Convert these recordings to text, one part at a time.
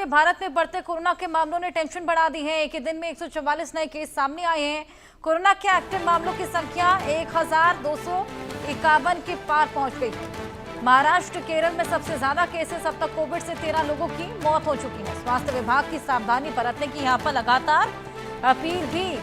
देखिए, भारत में बढ़ते कोरोना के मामलों ने टेंशन बढ़ा दी है। एक ही दिन में 144 नए केस सामने आए हैं। कोरोना के एक्टिव मामलों की संख्या 1251 के पार पहुंच गई। महाराष्ट्र, केरल में सबसे ज्यादा केसेस। अब तक कोविड से 13 लोगों की मौत हो चुकी है। स्वास्थ्य विभाग की सावधानी बरतने की यहाँ पर लगातार अपील भी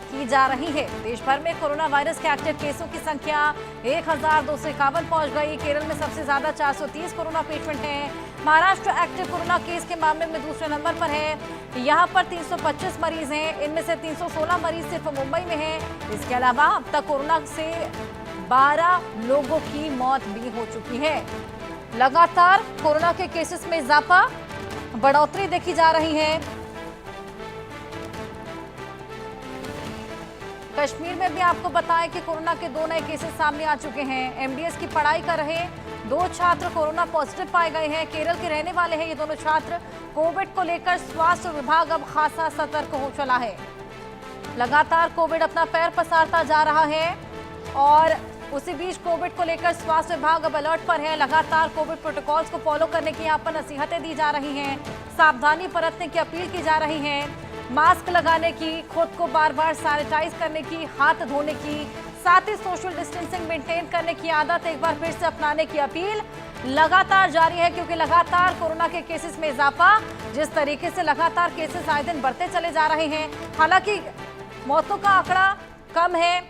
की जा रही है। देश भर में कोरोना वायरस के एक्टिव केसों की संख्या 1251 पहुंच गई। केरल में सबसे ज्यादा 430 कोरोना पेशेंट हैं। महाराष्ट्र एक्टिव कोरोना केस के मामले में दूसरे नंबर पर है। यहां पर 325 मरीज हैं। इनमें से 316 मरीज सिर्फ मुंबई में हैं। इसके अलावा अब तक कोरोना से 12 लोगों की मौत भी हो चुकी है। लगातार कोरोना के केसेस में इजाफा, बढ़ोतरी देखी जा रही है। कश्मीर में भी आपको बताएं कि कोरोना के 2 नए केसेस सामने आ चुके हैं। एमडीएस की पढ़ाई कर रहे 2 छात्र कोरोना पॉजिटिव पाए गए हैं। केरल के रहने वाले हैं ये दोनों छात्र। कोविड को लेकर स्वास्थ्य विभाग अब खासा सतर्क हो चला है। लगातार कोविड अपना पैर पसारता जा रहा है और उसी बीच कोविड को लेकर स्वास्थ्य विभाग अब अलर्ट पर है। लगातार कोविड प्रोटोकॉल्स को फॉलो करने की यहाँ पर नसीहतें दी जा रही हैं। सावधानी बरतने की अपील की जा रही है। मास्क लगाने की, खुद को बार बार सैनिटाइज करने की, हाथ धोने की, साथ ही सोशल डिस्टेंसिंग मेंटेन करने की आदत एक बार फिर से अपनाने की अपील लगातार जारी है। क्योंकि लगातार कोरोना के केसेस में इजाफा, जिस तरीके से लगातार केसेस आए दिन बढ़ते चले जा रहे हैं। हालांकि मौतों का आंकड़ा कम है,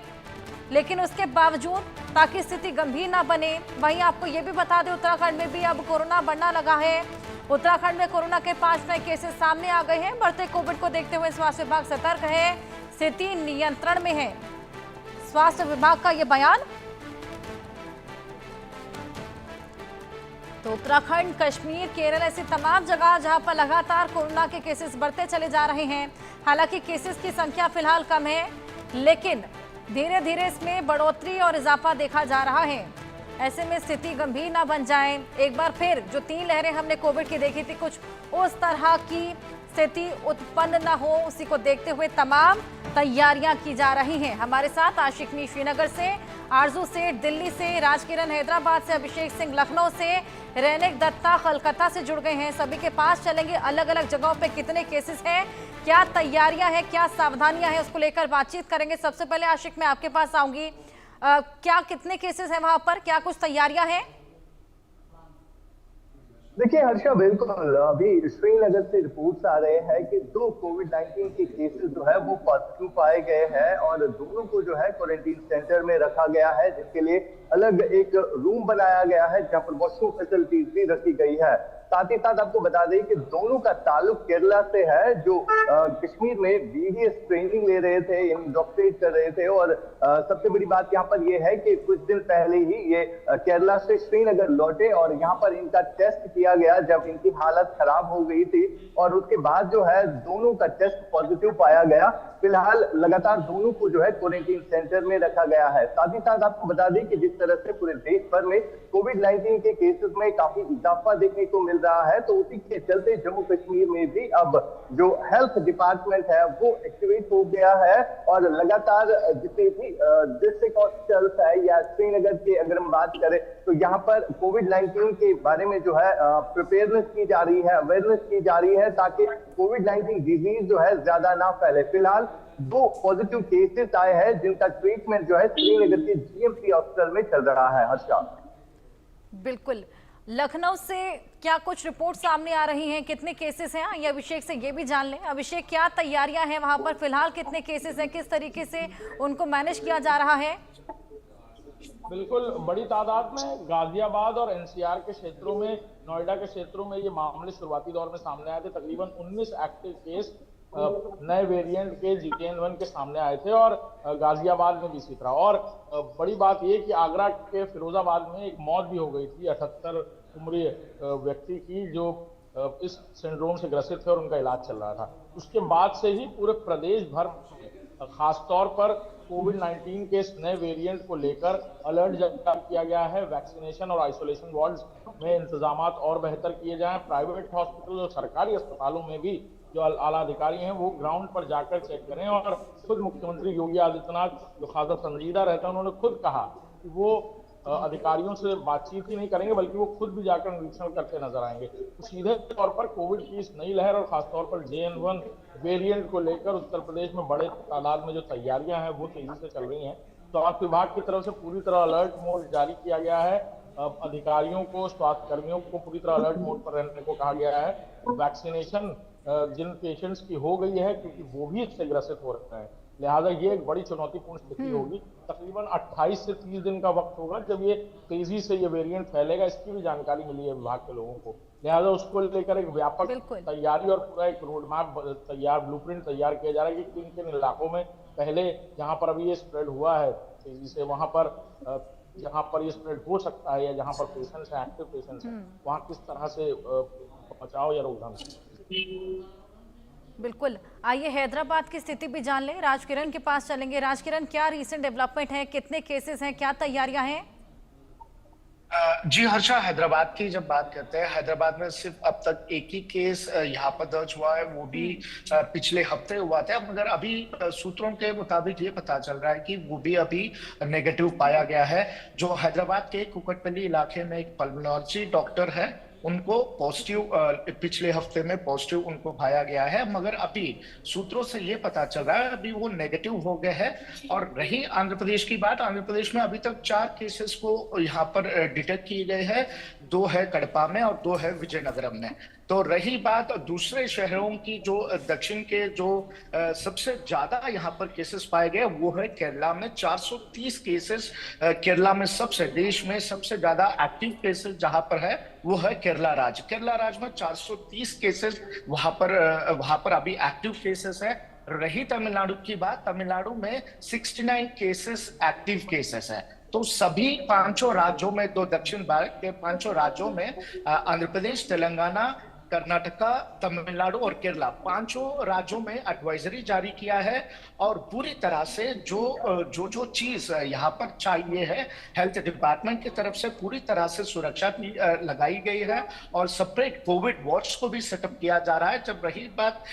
लेकिन उसके बावजूद ताकि स्थिति गंभीर ना बने, वहीं आपको ये भी बता दें उत्तराखंड में भी अब कोरोना बढ़ना लगा है। उत्तराखंड में कोरोना के 5 नए केसेस सामने आ गए हैं। बढ़ते कोविड को देखते हुए स्वास्थ्य विभाग सतर्क है, स्थिति नियंत्रण में है। स्वास्थ्य विभाग का यह बयान। तो उत्तराखंड, कश्मीर, केरल ऐसी तमाम जगह जहां पर लगातार कोरोना के केसेस बढ़ते चले जा रहे हैं। हालांकि केसेस की संख्या फिलहाल कम है, लेकिन धीरे धीरे इसमें बढ़ोतरी और इजाफा देखा जा रहा है। ऐसे में स्थिति गंभीर ना बन जाए। एक बार फिर जो 3 लहरें हमने कोविड की देखी थी, कुछ उस तरह की स्थिति उत्पन्न ना हो, उसी को देखते हुए तमाम तैयारियां की जा रही हैं। हमारे साथ आशिकनी श्रीनगर से, आरजू सेठ दिल्ली से, राजकिरण हैदराबाद से, अभिषेक सिंह लखनऊ से, रैनिक दत्ता कलकत्ता से जुड़ गए हैं। सभी के पास चलेंगे अलग अलग जगहों पे कितने केसेस हैं, क्या तैयारियां हैं, क्या सावधानियां हैं, उसको लेकर बातचीत करेंगे। सबसे पहले आशिक, मैं आपके पास आऊंगी। क्या कितने केसेस हैं वहां पर, क्या कुछ तैयारियां हैं? देखिए हर्षा, बिल्कुल अभी श्रीनगर से रिपोर्ट्स आ रहे हैं कि 2 कोविड-19 के केसेस जो है वो पॉजिटिव पाए गए हैं और दोनों को जो है क्वारंटीन सेंटर में रखा गया है, जिसके लिए अलग एक रूम बनाया गया है जहां पर वॉशरूम फैसिलिटीज भी रखी गई है। साथ ही साथ आपको बता दें कि दोनों का ताल्लुक केरला से है, जो कश्मीर में बीडीएस ट्रेनिंग ले रहे थे, डॉक्टरेट कर रहे थे। और सबसे बड़ी बात यहाँ पर यह है कि कुछ दिन पहले ही ये केरला से श्रीनगर लौटे और यहाँ पर इनका टेस्ट किया गया जब इनकी हालत खराब हो गई थी, और उसके बाद जो है दोनों का टेस्ट पॉजिटिव पाया गया। फिलहाल लगातार दोनों को जो है क्वारंटीन सेंटर में रखा गया है। साथ ही साथ आपको बता दें कि जिस तरह से पूरे देश भर में कोविड-19 के केसेस में काफी इजाफा देखने को मिल रहा है, तो उसी के चलते जम्मू कश्मीर में भी अब जो हेल्थ डिपार्टमेंट है वो एक्टिवेट हो गया है और लगातार जितने भी डिस्ट्रिक्ट हॉस्पिटल्स है या श्रीनगर की अगर हम बात करें तो यहाँ पर कोविड-19 के बारे में जो है प्रिपेयरनेस की जा रही है, अवेयरनेस की जा रही है, ताकि कोविड-19 डिजीज जो है ज्यादा ना फैले। फिलहाल 2 पॉजिटिव केसेस आए हैं जिनका ट्रीटमेंट जो है श्रीनगर के जीएमसी हॉस्पिटल में चल रहा है। हर्षा, बिल्कुल। लखनऊ से क्या कुछ रिपोर्ट सामने आ रही हैं, कितने केसेस हैं, ये अभिषेक से ये भी जान लें। अभिषेक, क्या तैयारियां हैं वहां पर, फिलहाल कितने केसेस हैं, किस तरीके से उनको मैनेज किया जा रहा है? बिल्कुल, बड़ी तादाद में गाजियाबाद और एनसीआर के क्षेत्रों में, नोएडा के क्षेत्रों में ये मामले शुरुआती दौर में सामने आए थे। तकरीबन 19 एक्टिव केस नए वेरिएंट के GTN1 के सामने आए थे और गाजियाबाद में भी इसी तरह। और बड़ी बात यह कि आगरा के फिरोजाबाद में एक मौत भी हो गई थी 78 उम्रीय व्यक्ति की, जो इस सिंड्रोम से ग्रसित थे और उनका इलाज चल रहा था। उसके बाद से ही पूरे प्रदेश भर में खासतौर पर कोविड-19 के नए वेरिएंट को लेकर अलर्ट जारी किया गया है। वैक्सीनेशन और आइसोलेशन वार्ड्स में इंतजाम और बेहतर किए जाएं। प्राइवेट हॉस्पिटल और सरकारी अस्पतालों में भी जो आला अधिकारी हैं वो ग्राउंड पर जाकर चेक करें। और खुद मुख्यमंत्री योगी आदित्यनाथ, जो खासा संजीदा रहता है, उन्होंने खुद कहा कि वो अधिकारियों से बातचीत ही नहीं करेंगे बल्कि वो खुद भी जाकर निरीक्षण करते नजर आएंगे। तो सीधे तौर पर कोविड की इस नई लहर और खासतौर पर JN1 वेरिएंट को लेकर उत्तर प्रदेश में बड़े तादाद में जो तैयारियां हैं वो तेजी से चल रही हैं। स्वास्थ्य विभाग की तरफ से पूरी तरह अलर्ट मोड जारी किया गया है। अधिकारियों को, स्वास्थ्य कर्मियों को पूरी तरह अलर्ट मोड पर रहने को कहा गया है। वैक्सीनेशन जिन पेशेंट्स की हो गई है क्योंकि वो भी इससे ग्रसित हो रहे हैं, लिहाजा ये एक बड़ी चुनौतीपूर्ण स्थिति होगी। तकरीबन 28 से 30 दिन का वक्त होगा जब ये तेजी से ये वेरिएंट फैलेगा, इसकी भी जानकारी मिली है विभाग के लोगों को। लिहाजा उसको लेकर एक व्यापक तैयारी और पूरा एक रोड मैप तैयार, ब्लूप्रिंट तैयार किया जा रहा है कि किन किन इलाकों में पहले जहां पर अभी ये स्प्रेड हुआ है तेजी से, वहां पर जहां पर ये स्प्रेड हो सकता है या जहां पर पेशेंट्स हैं, एक्टिव पेशेंट्स हैं, वहां किस तरह से बचाव या रोकथाम। बिल्कुल, आइए हैदराबाद की स्थिति भी जान लें। राजकिरण के पास चलेंगे। राजकिरण, क्या रीसेंट डेवलपमेंट है, कितने केसेस हैं, क्या तैयारियां हैं? जी हर्षा, हैदराबाद की जब बात करते हैं, हैदराबाद में सिर्फ अब तक एक ही केस यहाँ पर दर्ज हुआ है, वो भी पिछले हफ्ते हुआ था। मगर अभी सूत्रों के मुताबिक ये पता चल रहा है कि वो भी अभी नेगेटिव पाया गया है। जो हैदराबाद के कुकटपल्ली इलाके में एक पल्मोनोलॉजी डॉक्टर है, उनको पॉजिटिव पिछले हफ्ते में पॉजिटिव उनको पाया गया है। मगर अभी सूत्रों से ये पता चल रहा है अभी वो नेगेटिव हो गए हैं। और रही आंध्र प्रदेश की बात, आंध्र प्रदेश में अभी तक 4 केसेस को यहाँ पर डिटेक्ट किए गए हैं। 2 है कड़पा में और 2 है विजयनगरम में। तो रही बात दूसरे शहरों की, जो दक्षिण के जो सबसे ज्यादा यहाँ पर केसेस पाए गए वो है केरला में 430 केसेस। केरला में सबसे, देश में सबसे ज्यादा एक्टिव केसेस जहां पर है वो है केरला राज्य। केरला राज्य में 430 केसेस वहां पर अभी एक्टिव केसेस है। रही तमिलनाडु की बात, तमिलनाडु में 69 केसेस एक्टिव केसेस है। तो सभी 5 राज्यों में, 2 दक्षिण भारत के 5 राज्यों में, आंध्र प्रदेश, तेलंगाना, कर्नाटका, तमिलनाडु और केरला, 5 राज्यों में एडवाइजरी जारी किया है। और पूरी तरह से जो चीज यहाँ पर चाहिए है, हेल्थ डिपार्टमेंट की तरफ से पूरी तरह से सुरक्षा की लगाई गई है। और सेपरेट कोविड वार्ड्स को भी सेटअप किया जा रहा है। जब रही बात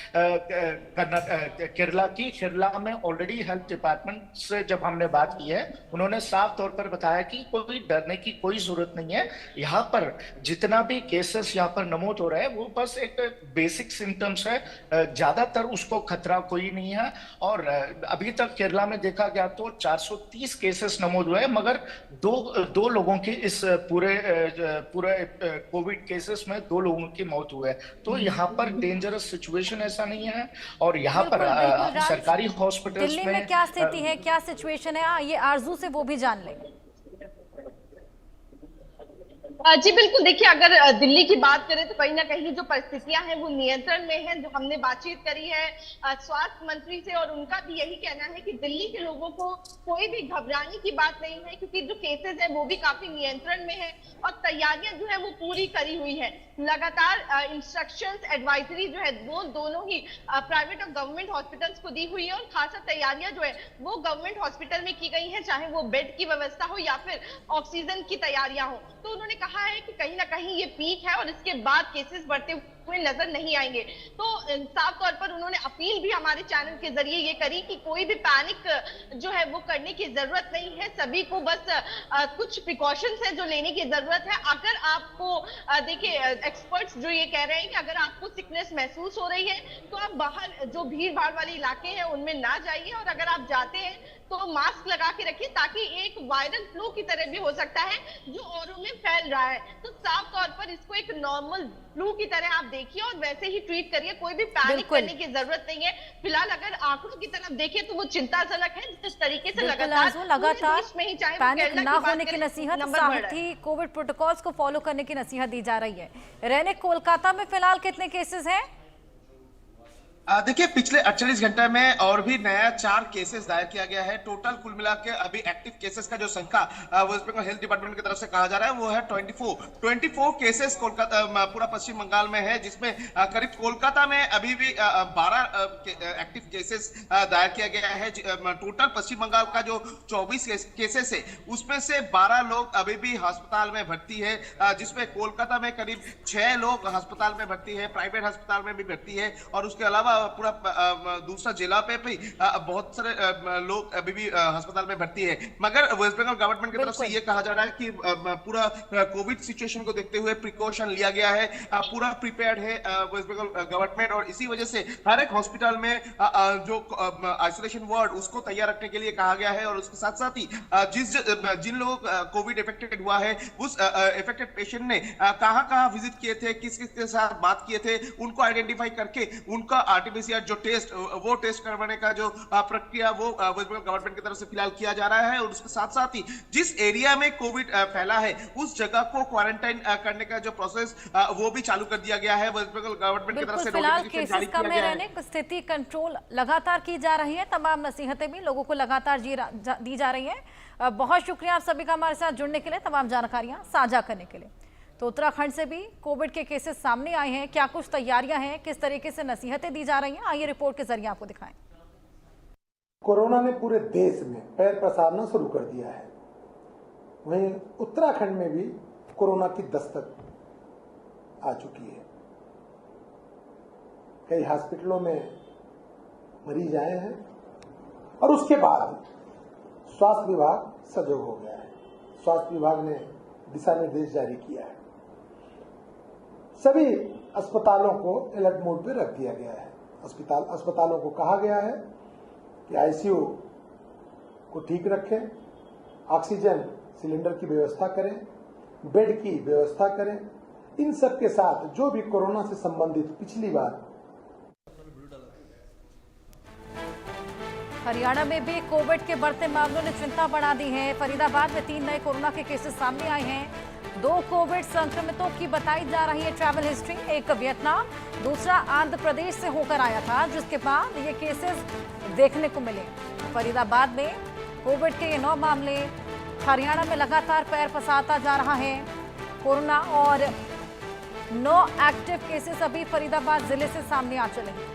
केरला की, केरला में ऑलरेडी हेल्थ डिपार्टमेंट से जब हमने बात की है, उन्होंने साफ तौर पर बताया कि कोई डरने की कोई जरूरत नहीं है। यहाँ पर जितना भी केसेस यहाँ पर नमूद हो रहे हैं वो बस एक बेसिक सिम्टम्स है, ज्यादातर उसको खतरा कोई नहीं है। और अभी तक केरला में देखा गया तो 430 केसेस नमूद हुए, मगर दो लोगों की इस पूरे कोविड केसेस में 2 लोगों की मौत हुई है। तो यहाँ पर डेंजरस सिचुएशन ऐसा नहीं है। और यहाँ पर सरकारी हॉस्पिटल्स दिल्ली में क्या स्थिति है, क्या सिचुएशन है, ये आरजू से वो भी जान लें। जी बिल्कुल, देखिए अगर दिल्ली की बात करें तो कहीं ना कहीं जो परिस्थितियां हैं वो नियंत्रण में है। जो हमने बातचीत करी है स्वास्थ्य मंत्री से, और उनका भी यही कहना है कि दिल्ली के लोगों को कोई भी घबराने की बात नहीं है, क्योंकि जो केसेस है वो भी काफी नियंत्रण में है और तैयारियां जो है वो पूरी करी हुई है। लगातार इंस्ट्रक्शंस, एडवाइजरी जो है वो दोनों ही प्राइवेट और गवर्नमेंट हॉस्पिटल्स को दी हुई है। और खासा तैयारियां जो है वो गवर्नमेंट हॉस्पिटल में की गई है, चाहे वो बेड की व्यवस्था हो या फिर ऑक्सीजन की तैयारियां हो। तो उन्होंने कहा है कि कहीं ना कहीं ये पीक है और इसके बाद केसेस बढ़ते हुए नजर नहीं आएंगे। तो साफ तौर पर उन्होंने अपील भी हमारे चैनल के जरिए ये करी कि कोई भी पैनिक जो है वो करने की जरूरत नहीं है। सभी को बस कुछ प्रिकॉशंस है जो लेने की जरूरत है। अगर आपको देखिए, एक्सपर्ट्स जो ये कह रहे हैं कि अगर आपको सिकनेस महसूस हो रही है तो आप बाहर जो भीड़ भाड़ वाले इलाके हैं उनमें ना जाइए, और अगर आप जाते हैं तो मास्क लगा के रखिए, ताकि एक वायरल फ्लू की तरह भी हो सकता है जो औरों में फैल रहा है। तो साफ तौर पर इसको एक नॉर्मल फ्लू की तरह आप देखिए और वैसे ही ट्रीट करिए, कोई भी पैनिक करने की जरूरत नहीं है। फिलहाल अगर आंकड़ों की तरफ देखें तो वो चिंताजनक है। जिस तरीके से लगातार पैनिक ना होने की नसीहत, साथ ही कोविड प्रोटोकॉल्स को फॉलो करने की नसीहत दी जा रही है। रहने कोलकाता में फिलहाल कितने केसेस हैं? देखिए, पिछले 48 घंटे में और भी नया 4 केसेस दायर किया गया है। टोटल कुल मिला के अभी एक्टिव केसेस का जो संख्या वेस्ट बंगाल हेल्थ डिपार्टमेंट की तरफ से कहा जा रहा है वो है 24 केसेस कोलकाता, पूरा पश्चिम बंगाल में है, जिसमें करीब कोलकाता में अभी भी 12 एक्टिव केसेस दायर किया गया है। टोटल पश्चिम बंगाल का जो 24 केसेस है उसमें से 12 लोग अभी भी अस्पताल में भर्ती है, जिसमें कोलकाता में करीब 6 लोग अस्पताल में भर्ती है, प्राइवेट अस्पताल में भी भर्ती है। और उसके अलावा पूरा दूसरा जिला पे भी बहुत सारे लोग अभी भी अस्पताल में भर्ती है। मगर वेस्ट बंगाल गवर्नमेंट की तरफ से ये कहा जा रहा है कि पूरा कोविड सिचुएशन को देखते हुए प्रिकॉशन लिया गया है, पूरा प्रिपेयर्ड है वेस्ट बंगाल गवर्नमेंट, और इसी वजह से हर एक हॉस्पिटल में जो आइसोलेशन वार्ड उसको तैयार रखने के लिए कहा गया है। और उसके साथ साथ ही जिन लोगों कोविड इफेक्टेड हुआ है उस इफेक्टेड पेशेंट ने कहां विजिट किए थे, किस किस के साथ बात किए थे, उनको आइडेंटिफाई करके उनका आरटीपीसीआर जो टेस्ट वो टेस्ट करवाने का जो प्रक्रिया वो वेस्ट बंगाल गवर्नमेंट की तरफ से फिलहाल किया जा रहा है। और उसके साथ साथ ही जिस एरिया में कोविड फैला है उस जगह को क्वारंटाइन करने का जो प्रोसेस वो भी चालू कर दिया गया है। वेस्ट बंगाल गवर्नमेंट की तरफ से फिलहाल केसेस कम में रहने स्थिति कंट्रोल लगातार की जा रही है, तमाम नसीहतें भी लोगों को लगातार दी जा रही है। बहुत शुक्रिया आप सभी का हमारे साथ जुड़ने के लिए, तमाम जानकारियां साझा करने के लिए। तो उत्तराखंड से भी कोविड के केसेस सामने आए हैं, क्या कुछ तैयारियां हैं, किस तरीके से नसीहतें दी जा रही हैं, आइए रिपोर्ट के जरिए आपको दिखाएं। कोरोना ने पूरे देश में पैर पसारना शुरू कर दिया है, वहीं उत्तराखंड में भी कोरोना की दस्तक आ चुकी है। कई हॉस्पिटलों में मरीज आए हैं और उसके बाद स्वास्थ्य विभाग सजग हो गया है। स्वास्थ्य विभाग ने दिशा निर्देश जारी किया है, सभी अस्पतालों को अलर्ट मोड पे रख दिया गया है। अस्पतालों को कहा गया है कि आईसीयू को ठीक रखें, ऑक्सीजन सिलेंडर की व्यवस्था करें, बेड की व्यवस्था करें। इन सब के साथ जो भी कोरोना से संबंधित पिछली बार हरियाणा में भी कोविड के बढ़ते मामलों ने चिंता बढ़ा दी है। फरीदाबाद में 3 नए कोरोना के केसेस सामने आए हैं। 2 कोविड संक्रमितों की बताई जा रही है ट्रैवल हिस्ट्री, एक वियतनाम, दूसरा आंध्र प्रदेश से होकर आया था, जिसके बाद ये केसेस देखने को मिले। फरीदाबाद में कोविड के ये 9 मामले, हरियाणा में लगातार पैर पसारता जा रहा है कोरोना, और 9 एक्टिव केसेस अभी फरीदाबाद जिले से सामने आ चले हैं।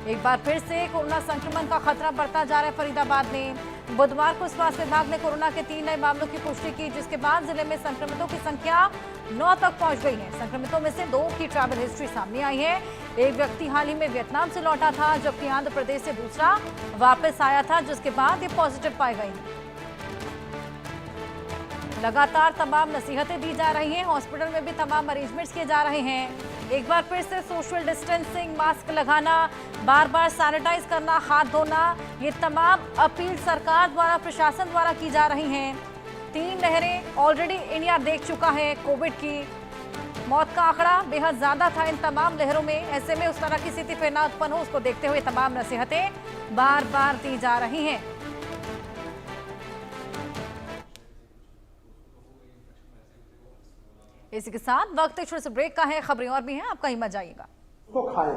एक बार फिर से कोरोना संक्रमण का खतरा बढ़ता जा रहा है फरीदाबाद में। बुधवार को स्वास्थ्य विभाग ने कोरोना के 3 नए मामलों की पुष्टि की, जिसके बाद जिले में संक्रमितों की संख्या 9 तक पहुंच गई है। संक्रमितों में से 2 की ट्रैवल हिस्ट्री सामने आई है। एक व्यक्ति हाल ही में वियतनाम से लौटा था, जबकि आंध्र प्रदेश से दूसरा वापस आया था, जिसके बाद ये पॉजिटिव पाए गए हैं। लगातार तमाम नसीहतें दी जा रही हैं, हॉस्पिटल में भी तमाम अरेंजमेंट्स किए जा रहे हैं। एक बार फिर से सोशल डिस्टेंसिंग, मास्क लगाना, बार बार सैनिटाइज करना, हाथ धोना, ये तमाम अपील सरकार द्वारा, प्रशासन द्वारा की जा रही हैं। 3 लहरें ऑलरेडी इंडिया देख चुका है। कोविड की मौत का आंकड़ा बेहद ज्यादा था इन तमाम लहरों में। ऐसे में उस तरह की स्थिति फिर ना उत्पन्न हो, उसको देखते हुए तमाम नसीहतें बार बार दी जा रही हैं। इसी के साथ वक्त एक छोटे से ब्रेक का है, खबरें और भी हैं, आप कहीं मत जाइएगा। तो खाएं,